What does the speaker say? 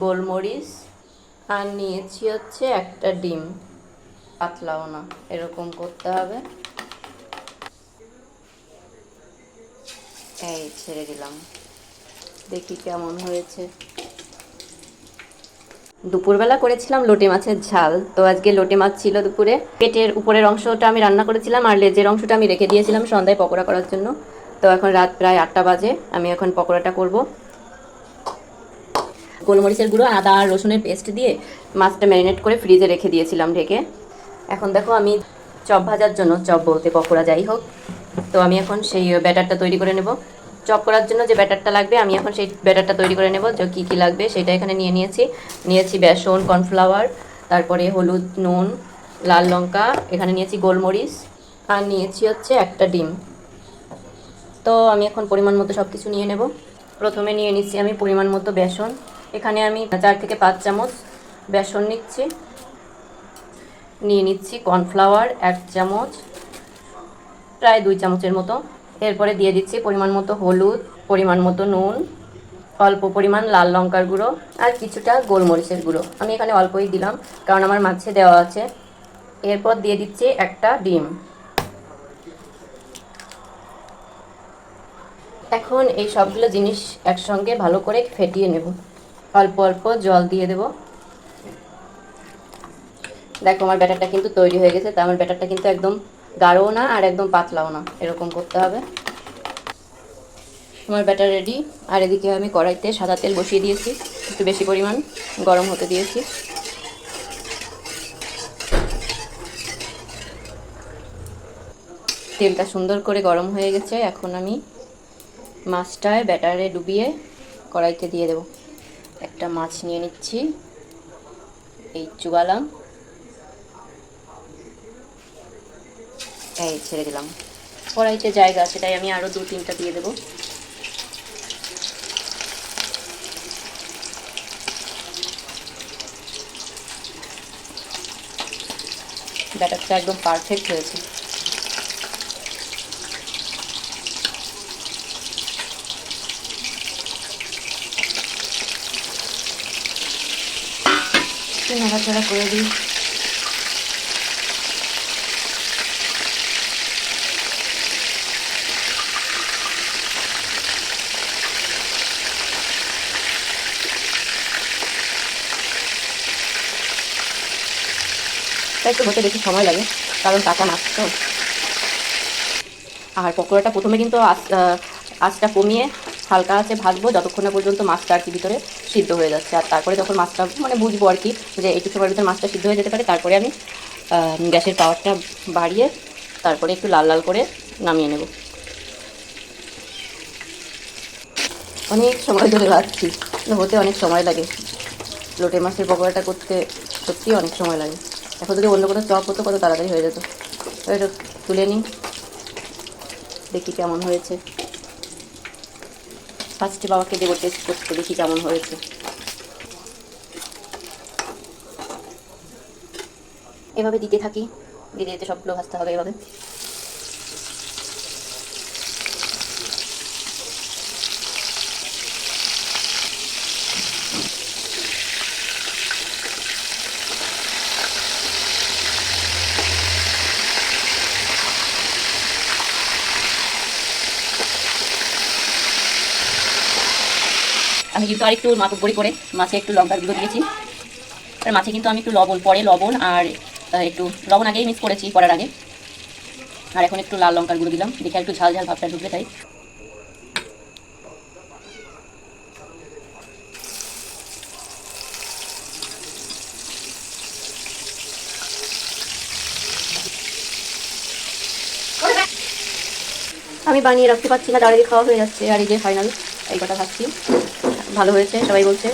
গোলমরিচ আর নিয়েছি হচ্ছে একটা ডিম, পাতলাও না, এরকম করতে হবে। এই ছেড়ে দিলাম, দেখি কেমন হয়েছে। দুপুরবেলা করেছিলাম লোটে মাছের ঝাল, তো আজকে লোটে মাছ ছিল দুপুরে। পেটের উপরের অংশটা আমি রান্না করেছিলাম আর লেজের অংশটা আমি রেখে দিয়েছিলাম সন্ধ্যায় পকোড়া করার জন্য। তো এখন রাত প্রায় 8টা বাজে, আমি এখন পকোড়াটা করব। গোলমরিচের গুঁড়ো, আদা আর রসুনের পেস্ট দিয়ে মাছটা ম্যারিনেট করে ফ্রিজে রেখে দিয়েছিলাম ঢেকে। এখন দেখো আমি চপ ভাজার জন্য, চপ বলতে পকোড়া যাই হোক, তো আমি এখন সেই ব্যাটারটা তৈরি করে নেব। চপ করার জন্য যে ব্যাটারটা লাগবে আমি এখন সেই ব্যাটারটা তৈরি করে নেব। যে কী কী লাগবে সেটা এখানে নিয়েছি বেসন, কর্নফ্লাওয়ার, তারপরে হলুদ, নুন, লাল লঙ্কা, এখানে নিয়েছি গোলমরিচ আর নিয়েছি হচ্ছে একটা ডিম। তো আমি এখন পরিমাণ মতো সব কিছু নিয়ে নেব। প্রথমে নিয়ে নিচ্ছি আমি পরিমাণ মতো বেসন। এখানে আমি 4 থেকে 5 চামচ বেসন নিচ্ছি। নিয়ে নিচ্ছি কর্নফ্লাওয়ার 1 চামচ, প্রায় 2 চামচের মতো। এরপরে দিয়ে দিচ্ছি পরিমাণ মতো হলুদ, পরিমাণ মতো নুন, অল্প পরিমাণ লাল লঙ্কার গুঁড়ো আর কিছুটা গোলমরিচের গুঁড়ো। আমি এখানে অল্পই দিলাম কারণ আমার মাছে দেওয়া আছে। এরপর দিয়ে দিচ্ছি একটা ডিম। এখন এই সবগুলো জিনিস একসঙ্গে ভালো করে ফেটিয়ে নেব। অল্প অল্প জল দিয়ে দেব। দেখো আমার ব্যাটারটা কিন্তু তৈরি হয়ে গেছে। তা আমার ব্যাটারটা কিন্তু একদম গাঢ়ও না আর একদম পাতলাও না, এরকম করতে হবে। আমার ব্যাটার রেডি। আর এদিকে আমি কড়াইতে সাদা তেল বসিয়ে দিয়েছি, একটু বেশি পরিমাণ গরম হতে দিয়েছি। তেলটা সুন্দর করে গরম হয়ে গেছে। এখন আমি মাছটায় ব্যাটারে ডুবিয়ে কড়াইতে দিয়ে দেব। একটা মাছ নিয়ে নিচ্ছি, এই চুবালাম, এই ছেড়ে দিলাম। কড়াইতে জায়গা আছে তাই আমি আরও 2-3টা দিয়ে দেবো। ব্যাটারটা একদম পারফেক্ট হয়েছে। নাড়াচাড়া করে দিই। তাই একটু হতে বেশি সময় লাগে কারণ কাঁচা মাছ তো। আর পকোড়াটা প্রথমে কিন্তু আঁচটা কমিয়ে হালকা আঁচে ভাজবো যতক্ষণ না পর্যন্ত মাছটা আর কি ভিতরে সিদ্ধ হয়ে যাচ্ছে। আর তারপরে যখন মাছটা মানে বুঝবো আর কি যে একটু সময়ের ভিতরে মাছটা সিদ্ধ হয়ে যেতে পারে, তারপরে আমি গ্যাসের পাওয়ারটা বাড়িয়ে তারপরে একটু লাল লাল করে নামিয়ে নেব। অনেক সময় ধরে ভাজছি, হতে অনেক সময় লাগে। লোটে মাছের পকোড়াটা করতে সত্যিই অনেক সময় লাগে। এখন যদি অন্য কোনো চপ হতো কত তাড়াতাড়ি হয়ে যেত। এটা তুলে নিই, দেখি কেমন হয়েছে। ফার্স্টে বাবাকে দেবো টেস্ট করতে, দেখি কেমন হয়েছে। এভাবে দিতে থাকি, দিতে দিতে সবগুলো ভাজতে হবে এভাবে। আমি কিন্তু আরেকটু মাতব্বরি করে মাছে একটু লঙ্কার গুঁড়ো দিয়েছি। আর মাছে কিন্তু আমি একটু লবণ আর একটু লবণ আগেই মিক্স করেছি করার আগে। আর এখন একটু লাল লঙ্কার গুঁড়ো দিলাম, দেখে একটু ঝাল ঝাল ভাবটা ঢুকবে তাই। আমি বানিয়ে রাখতে পারছি না, দাঁড়িয়ে খাওয়া হয়ে যাচ্ছে। আর এই যে ফাইনাল এই কটা ভাবছি ভালো হয়েছে, সবাই বলছে।